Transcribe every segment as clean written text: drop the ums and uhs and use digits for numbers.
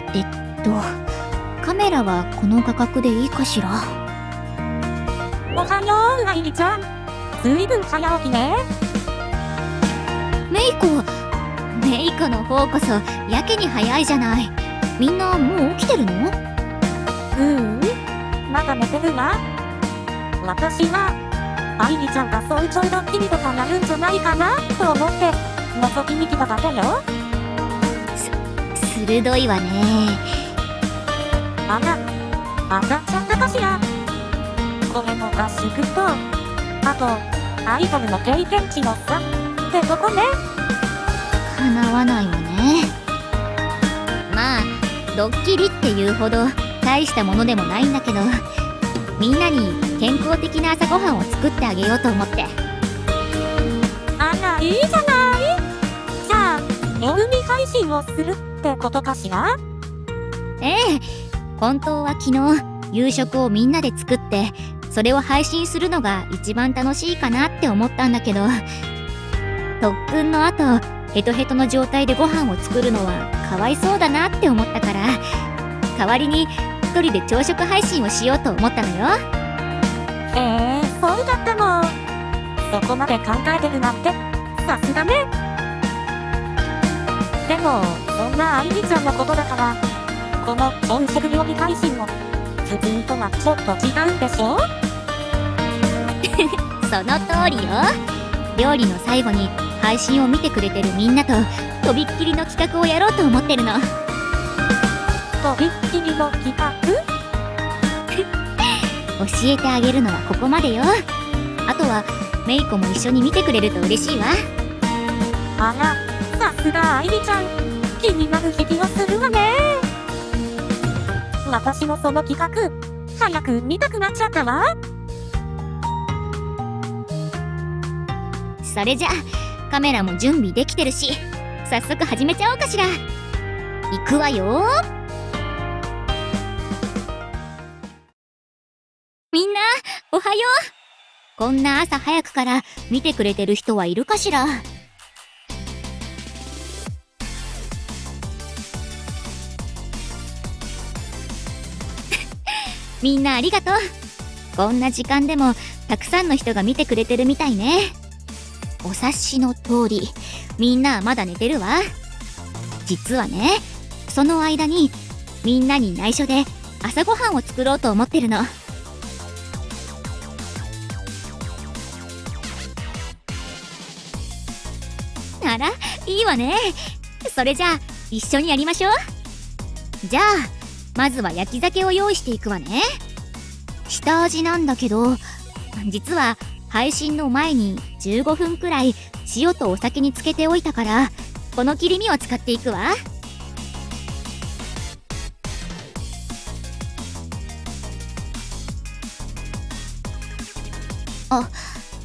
さてカメラはこの画角でいいかしら。おはよう、愛理ちゃん。ずいぶん早起きね。メイコの方こそやけに早いじゃない。みんなもう起きてるの？まだ寝てるわ。私は愛理ちゃんが早朝ドッキリとかやるんじゃないかなと思って覗きに来ただけよ。鋭いわね。あら、当たっちゃったかしら。これも合宿と、あとアイドルの経験値の差ってとこね。叶わないわね。まあドッキリっていうほど大したものでもないんだけど、みんなに健康的な朝ごはんを作ってあげようと思って。あら、いいじゃない。じゃあ夜見配信をするってことかしら。ええ、本当は昨日夕食をみんなで作ってそれを配信するのが一番楽しいかなって思ったんだけど、特訓の後ヘトヘトの状態でご飯を作るのはかわいそうだなって思ったから、代わりに一人で朝食配信をしようと思ったのよ。そうだったの。そこまで考えてるなんてさすがね。でもそんな愛理ちゃんのことだから、この朝食料理配信も普通とはちょっと違うんでしょ。その通りよ。料理の最後に配信を見てくれてるみんなととびっきりの企画をやろうと思ってるの。とびっきりの企画？教えてあげるのはここまでよ。あとはメイコも一緒に見てくれると嬉しいわ。あら、さすが愛理ちゃん。気になる気がするわね。私もその企画早く見たくなっちゃったわ。それじゃカメラも準備できてるし、早速始めちゃおうかしら。行くわよ。みんなおはよう。こんな朝早くから見てくれてる人はいるかしら。みんなありがとう。こんな時間でもたくさんの人が見てくれてるみたいね。お察しの通り、みんなはまだ寝てるわ。実はね、その間にみんなに内緒で朝ごはんを作ろうと思ってるの。あら、いいわね。それじゃあ一緒にやりましょう。じゃあまずは焼き鮭を用意していくわね。下味なんだけど、実は配信の前に15分くらい塩とお酒につけておいたから、この切り身を使っていくわ。あ、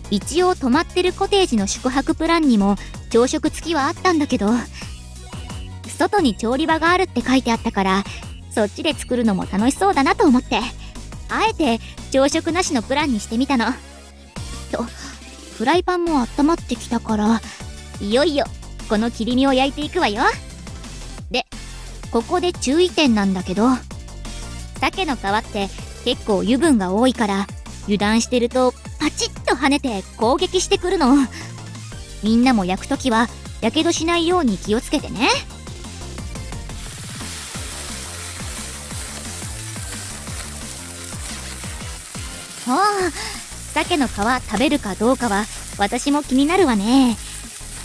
一応泊まってるコテージの宿泊プランにも朝食付きはあったんだけど、外に調理場があるって書いてあったから、そっちで作るのも楽しそうだなと思って、あえて朝食なしのプランにしてみたの。と、フライパンも温まってきたから、いよいよこの切り身を焼いていくわよ。で、ここで注意点なんだけど、鮭の皮って結構油分が多いから、油断してるとパチッと跳ねて攻撃してくるの。みんなも焼くときはやけどしないように気をつけてね。ああ、鮭の皮食べるかどうかは私も気になるわね。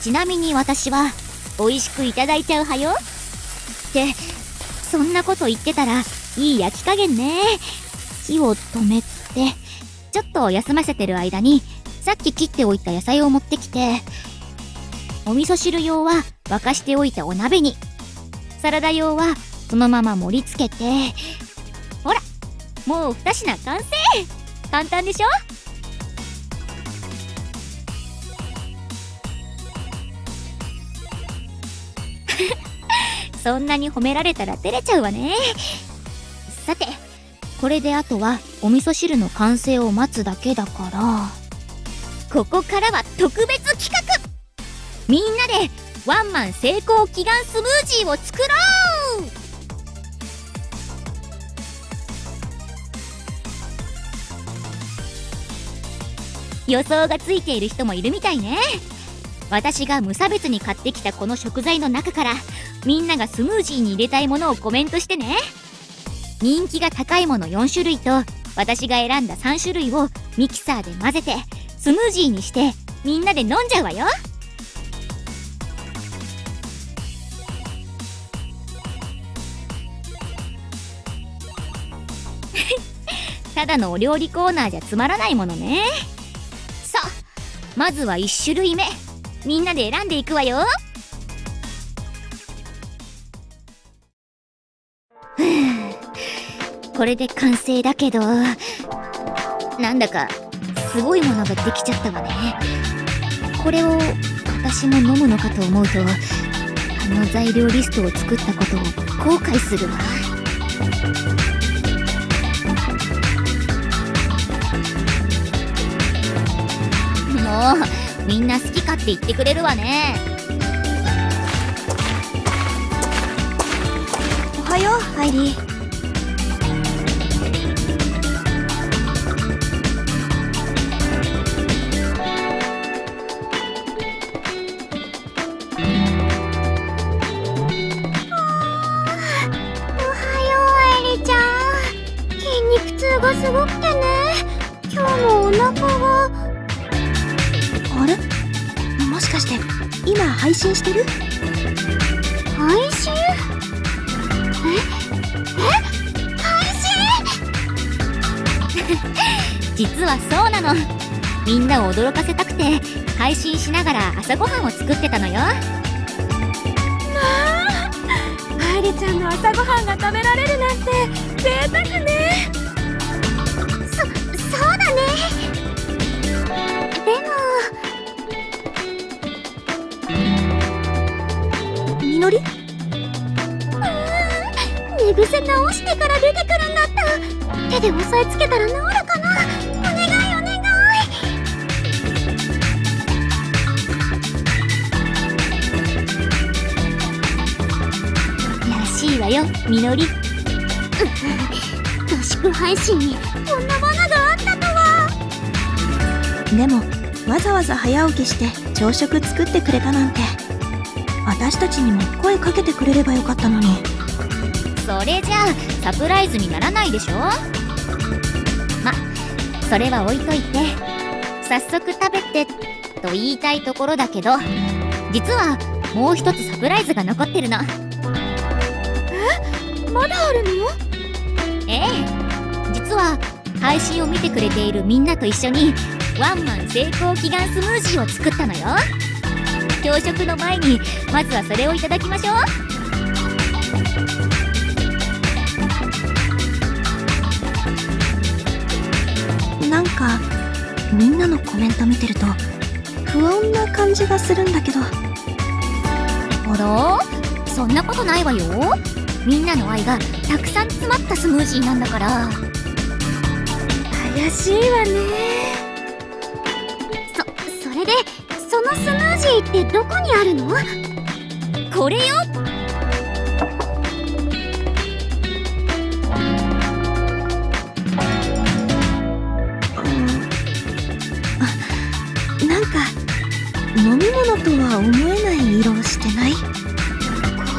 ちなみに私は美味しくいただいちゃう派よ。ってそんなこと言ってたらいい焼き加減ね。火を止めてちょっと休ませてる間に、さっき切っておいた野菜を持ってきて、お味噌汁用は沸かしておいたお鍋に、サラダ用はそのまま盛り付けて、ほらもう2品完成。簡単でしょ。そんなに褒められたら照れちゃうわね。さて、これであとはお味噌汁の完成を待つだけだから、ここからは特別企画。みんなでワンマン成功祈願スムージーを作ろう。予想がついている人もいるみたいね。私が無差別に買ってきたこの食材の中からみんながスムージーに入れたいものをコメントしてね。人気が高いもの4種類と私が選んだ3種類をミキサーで混ぜてスムージーにしてみんなで飲んじゃうわよ。ただのお料理コーナーじゃつまらないものね。さあ、まずは1種類目、みんなで選んでいくわよ。これで完成だけど、なんだかすごいものができちゃったわね。これを私も飲むのかと思うと、あの材料リストを作ったことを後悔するわ。もうみんな好き勝手言ってくれるわね。おはよう、ハイリー。がすごくてね、今日もお腹が。あれ、もしかして今配信してる？配信？配信？実はそうなの。みんなを驚かせたくて配信しながら朝ごはんを作ってたのよ。まあ、愛梨ちゃんの朝ごはんが食べられるなんて贅沢ね。そうだね。でもみのり？寝癖直してから出てくるんだった。手で押さえつけたら治るかな。お願いお願い。らしいわよ、みのり。合宿配信にこんなものがあったとは。でもわざわざ早起きして朝食作ってくれたなんて、私たちにも声かけてくれればよかったのに。それじゃあサプライズにならないでしょ。ま、それは置いといて、早速食べてと言いたいところだけど、実はもう一つサプライズが残ってるの。まだあるの？ええ、実は配信を見てくれているみんなと一緒にワンマン成功祈願スムージーを作ったのよ。朝食の前にまずはそれをいただきましょう。なんかみんなのコメント見てると不穏な感じがするんだけど。あら、そんなことないわよ。みんなの愛がたくさん詰まったスムージーなんだから。怪しいわね。それでそのスムージーってどこにあるの？これよ。なんか飲み物とは思えない色をしてない？こ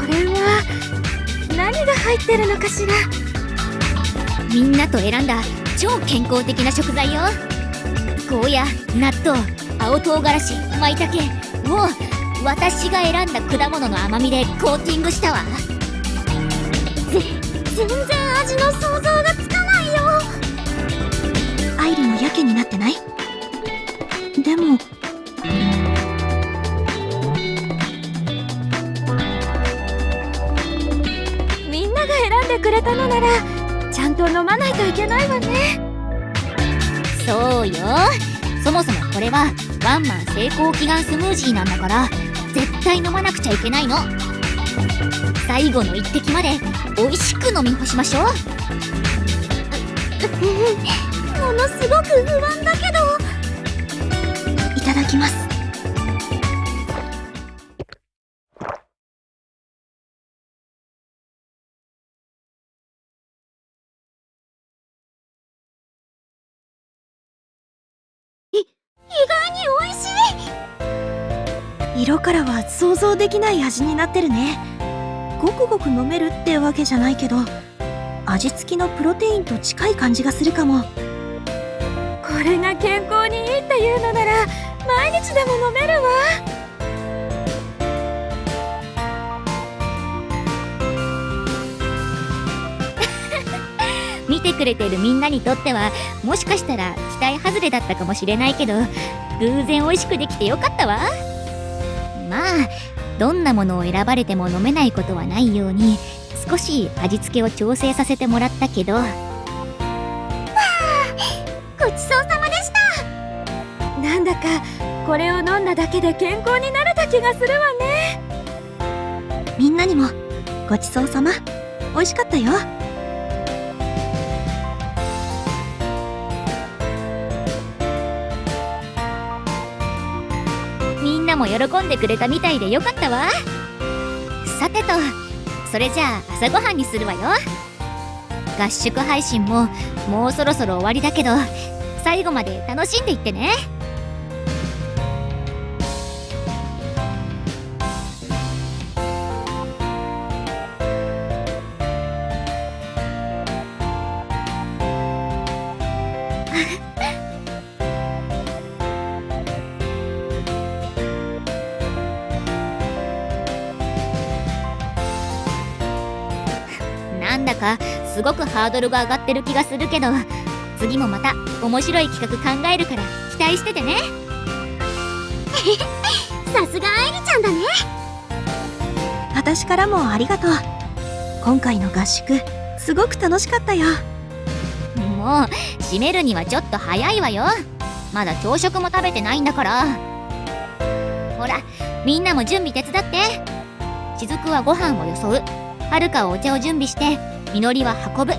れは何が入ってるのかしら？みんなと選んだ超健康的な食材よ。ゴーヤ、納豆、青唐辛子、舞茸を私が選んだ果物の甘みでコーティングしたわ。全然味の想像がつかないよ。愛梨もやけになってない？でもみんなが選んでくれたのならちゃんと飲まないといけないわね。そうよ。そもそもこれはワンマン成功祈願スムージーなんだから、絶対飲まなくちゃいけないの。最後の一滴まで美味しく飲み干しましょう。ものすごく不安だけど。いただきます。色からは想像できない味になってるね。ごくごく飲めるってわけじゃないけど、味付きのプロテインと近い感じがするかも。これが健康にいいっていうのなら毎日でも飲めるわ。見てくれてるみんなにとってはもしかしたら期待外れだったかもしれないけど、偶然美味しくできてよかったわ。まあどんなものを選ばれても飲めないことはないように少し味付けを調整させてもらったけど、ごちそうさまでした。なんだかこれを飲んだだけで健康になれた気がするわね。みんなにもごちそうさま。美味しかったよ。みんなも喜んでくれたみたいでよかったわ。さてと、それじゃあ朝ごはんにするわよ。合宿配信ももうそろそろ終わりだけど、最後まで楽しんでいってね。なんだかすごくハードルが上がってる気がするけど、次もまた面白い企画考えるから期待しててね。さすが愛梨ちゃんだね。私からもありがとう。今回の合宿すごく楽しかったよ。もう閉めるにはちょっと早いわよ。まだ朝食も食べてないんだから。ほらみんなも準備手伝って。雫はご飯をよそう、はるかはお茶を準備して、みのりは運ぶ。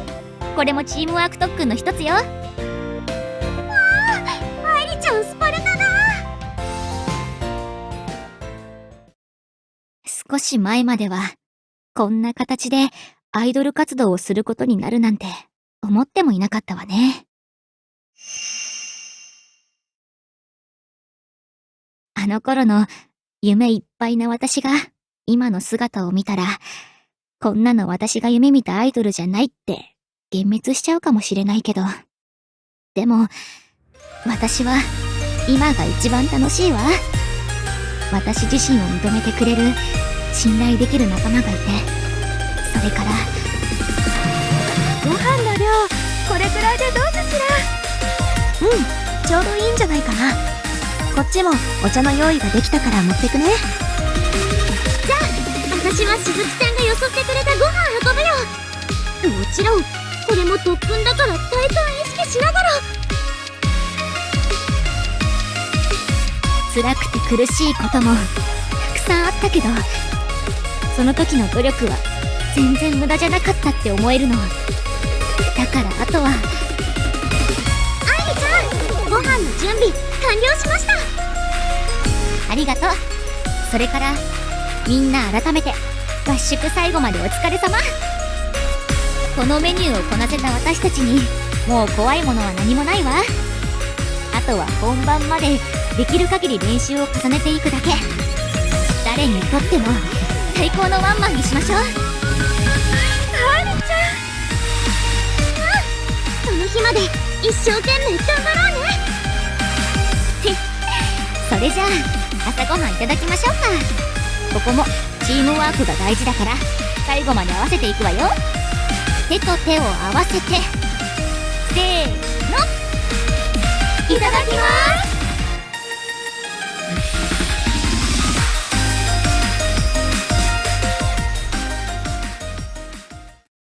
これもチームワーク特訓の一つよ。愛梨ちゃんスパルタだ。少し前まではこんな形でアイドル活動をすることになるなんて思ってもいなかったわね。あの頃の夢いっぱいな私が今の姿を見たら、こんなの私が夢見たアイドルじゃないって幻滅しちゃうかもしれないけど、でも私は今が一番楽しいわ。私自身を認めてくれる信頼できる仲間がいて、それからご飯の量これくらいでどうかしら。ちょうどいいんじゃないかな。こっちもお茶の用意ができたから持ってくね。私は鈴木ちゃんがよそってくれたご飯運ぶよ。もちろんこれも特訓だから体感意識しながら。辛くて苦しいこともたくさんあったけど、その時の努力は全然無駄じゃなかったって思えるの。だからあとは愛梨ちゃん、ご飯の準備完了しました。ありがとう。それからみんな改めて合宿最後までお疲れ様。このメニューをこなせた私たちにもう怖いものは何もないわ。あとは本番までできる限り練習を重ねていくだけ。誰にとっても最高のワンマンにしましょう。愛梨ちゃん、その日まで一生懸命頑張ろうね。それじゃあ朝ごはんいただきましょうか。ここもチームワークが大事だから最後まで合わせていくわよ。手と手を合わせてせーの、いただきます。